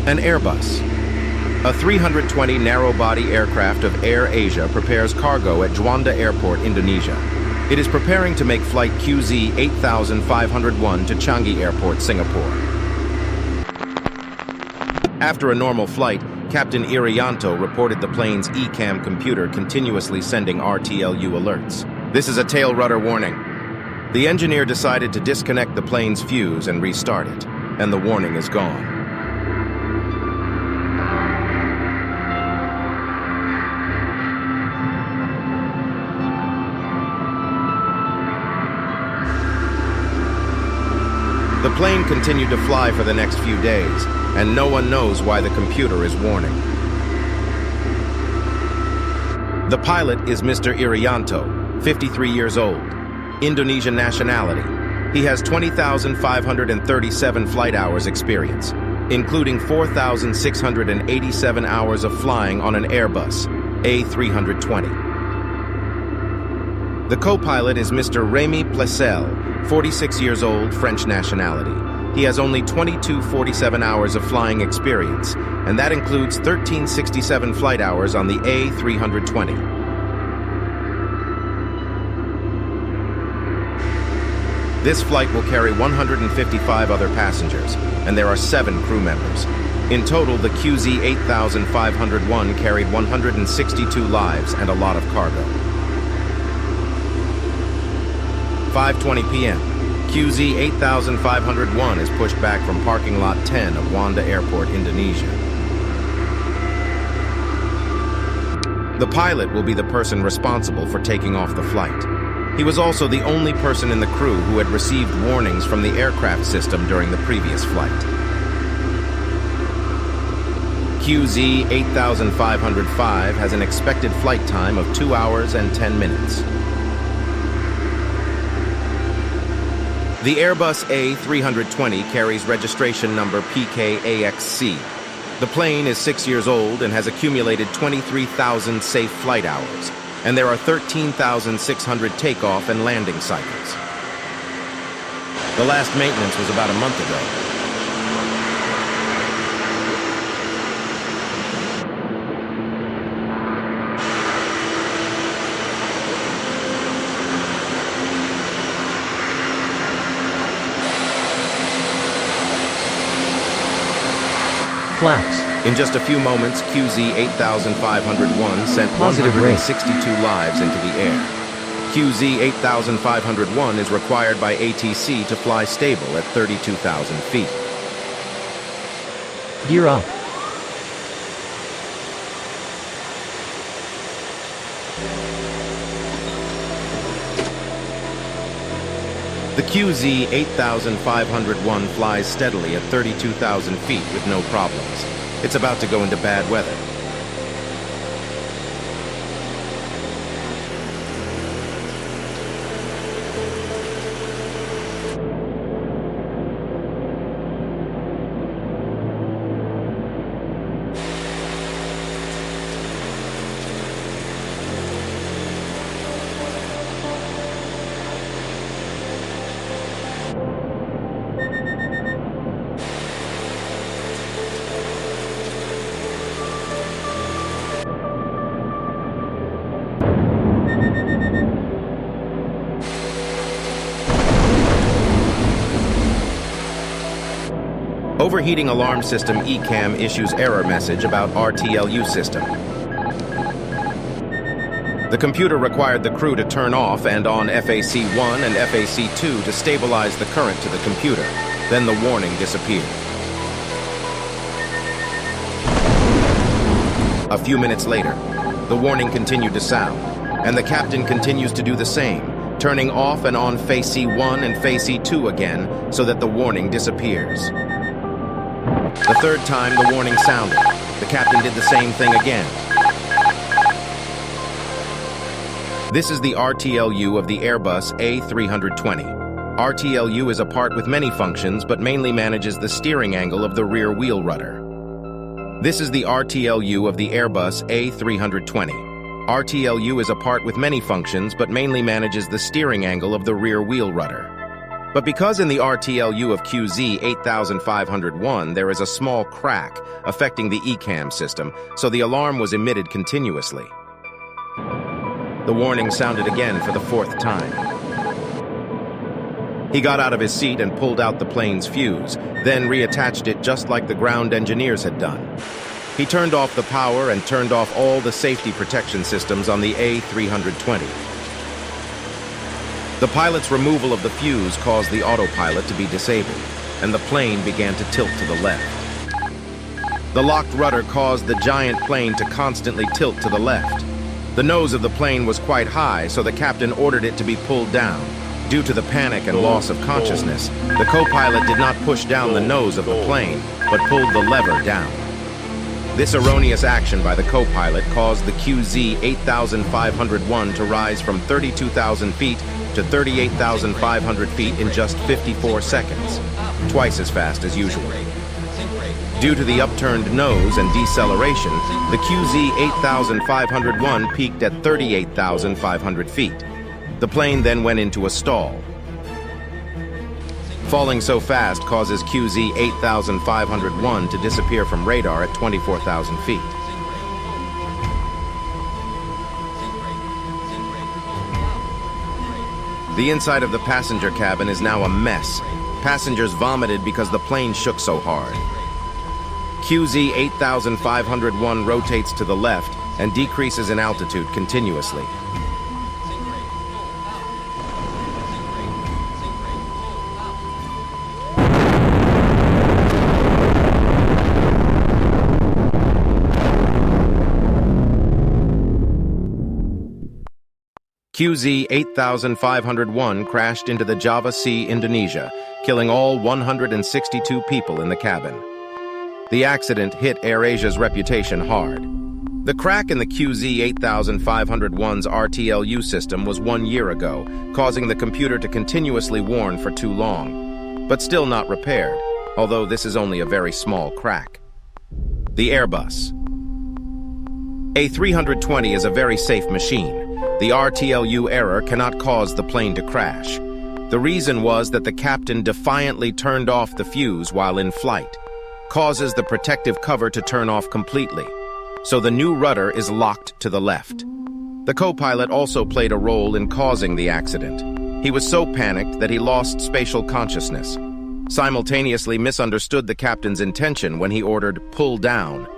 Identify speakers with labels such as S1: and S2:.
S1: An Airbus. A 320 narrow-body aircraft of AirAsia prepares cargo at Juanda Airport, Indonesia. It is preparing to make flight QZ8501 to Changi Airport, Singapore. After a normal flight, Captain Irianto reported the plane's ECAM computer continuously sending RTLU alerts. This is a tail rudder warning. The engineer decided to disconnect the plane's fuse and restart it, and the warning is gone. The plane continued to fly for the next few days, and no one knows why the computer is warning. The pilot is Mr. Irianto, 53 years old, Indonesian nationality. He has 20,537 flight hours experience, including 4,687 hours of flying on an Airbus A320. The co-pilot is Mr. Rémy Plessel, 46 years old, French nationality. He has only 2,247 hours of flying experience, and that includes 1,367 flight hours on the A320. This flight will carry 155 other passengers, and there are 7 crew members. In total, the QZ8501 carried 162 lives and a lot of cargo. 5:20 p.m. QZ8501 is pushed back from parking lot 10 of Juanda Airport, Indonesia. The pilot will be the person responsible for taking off the flight. He was also the only person in the crew who had received warnings from the aircraft system during the previous flight. QZ8505 has an expected flight time of 2 hours and 10 minutes. The Airbus A320 carries registration number PKAXC. The plane is 6 years old and has accumulated 23,000 safe flight hours, and there are 13,600 takeoff and landing cycles. The last maintenance was about a month ago.
S2: Flaps.
S1: In just a few moments, QZ8501 sent 162 lives into the air. QZ8501 is required by ATC to fly stable at 32,000 feet.
S2: Gear up.
S1: The QZ8501 flies steadily at 32,000 feet with no problems. It's about to go into bad weather. Overheating alarm system ECAM issues error message about RTLU system. The computer required the crew to turn off and on FAC1 and FAC2 to stabilize the current to the computer. Then the warning disappeared. A few minutes later, the warning continued to sound, and the captain continues to do the same, turning off and on FAC1 and FAC2 again so that the warning disappears. The third time the warning sounded, the captain did the same thing again. This is the RTLU of the Airbus A320. RTLU is a part with many functions, but mainly manages the steering angle of the rear wheel rudder. This is the RTLU of the Airbus A320. RTLU is a part with many functions, but mainly manages the steering angle of the rear wheel rudder. But because in the RTLU of QZ8501 there is a small crack affecting the ECAM system, so the alarm was emitted continuously. The warning sounded again for the fourth time. He got out of his seat and pulled out the plane's fuse, then reattached it just like the ground engineers had done. He turned off the power and turned off all the safety protection systems on the A320. The pilot's removal of the fuse caused the autopilot to be disabled, and the plane began to tilt to the left. The locked rudder caused the giant plane to constantly tilt to the left. The nose of the plane was quite high, so the captain ordered it to be pulled down. Due to the panic and loss of consciousness, the co-pilot did not push down the nose of the plane, but pulled the lever down. This erroneous action by the co-pilot caused the QZ8501 to rise from 32,000 feet to 38,500 feet in just 54 seconds, twice as fast as usual. Due to the upturned nose and deceleration, the QZ8501 peaked at 38,500 feet. The plane then went into a stall. Falling so fast causes QZ8501 to disappear from radar at 24,000 feet. The inside of the passenger cabin is now a mess. Passengers vomited because the plane shook so hard. QZ8501 rotates to the left and decreases in altitude continuously. QZ8501 crashed into the Java Sea, Indonesia, killing all 162 people in the cabin. The accident hit AirAsia's reputation hard. The crack in the QZ8501's RTLU system was 1 year ago, causing the computer to continuously warn for too long, but still not repaired, although this is only a very small crack. The Airbus A320 is a very safe machine. The RTLU error cannot cause the plane to crash. The reason was that the captain defiantly turned off the fuse while in flight, causes the protective cover to turn off completely, so the new rudder is locked to the left. The co-pilot also played a role in causing the accident. He was so panicked that he lost spatial consciousness, simultaneously misunderstood the captain's intention when he ordered "pull down,"